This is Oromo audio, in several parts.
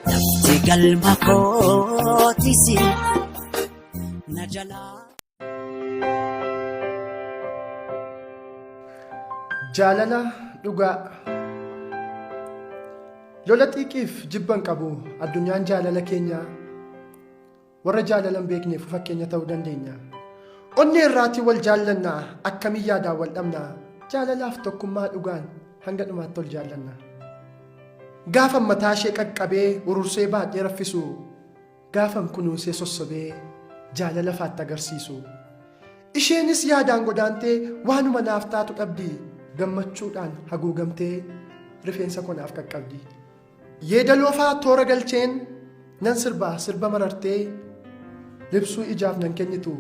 Lafti galma kootisi na jalaa. Jaalala dhugaa. Lola xiiqiif jibban qabu addunyaan jaalala keenya. Warra jaalalan beekneef fakkeenya ta'uu dandeenya. Onnee irraatii wal jaallannaa akkamii yaadaan wal dhabnaa. Jaalalaaf tokkummaa dhugaan hanga dhumaatti wal jaallanna. Gaafan mataa ishee qaqqabee urursee baadhee raffisu. Gaafan kunuunsee sossobee jaalala faatti agarsiisu. Isheenis yaadaan godaantee waanuma naaf taatu dhabdi. Gammachuudhaan haguugamtee rifeensa konaaf qaqqabdi. Yeedaloofaa toora galcheen nan sirba marartee libsuu ijaaf nan kennitu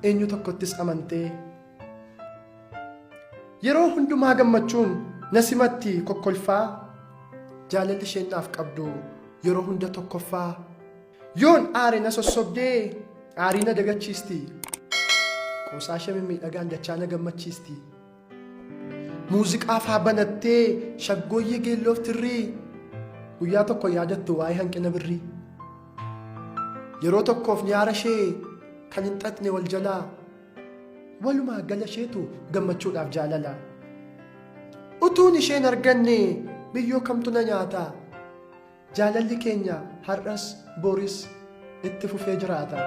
eenyu tokkottis amantee. Yeroo hundumaa gammachuun na simatti kokkolfaa jaalalli isheen naaf qabdu yeroo hunda tokkoffaa. Yoon aare na sossobdee aarii na dagachiisti. Qoosaa ishee mimmiidhagaan dachaa na gammachiisti. Muuziqaaf haa banattee shaggooyyee geelloof tirrii guyyaa tokko yaadattu waa'ee hanqina birrii. Yeroo tokkoof nyaara ishee kan hin xaxne wal jalaa walumaa gala isheetu gammachuudhaaf jaalala. Utuun isheen arganne biyyoo kamtu na nyaata. Jaalalli keenya har'as boris itti fufee jiraata.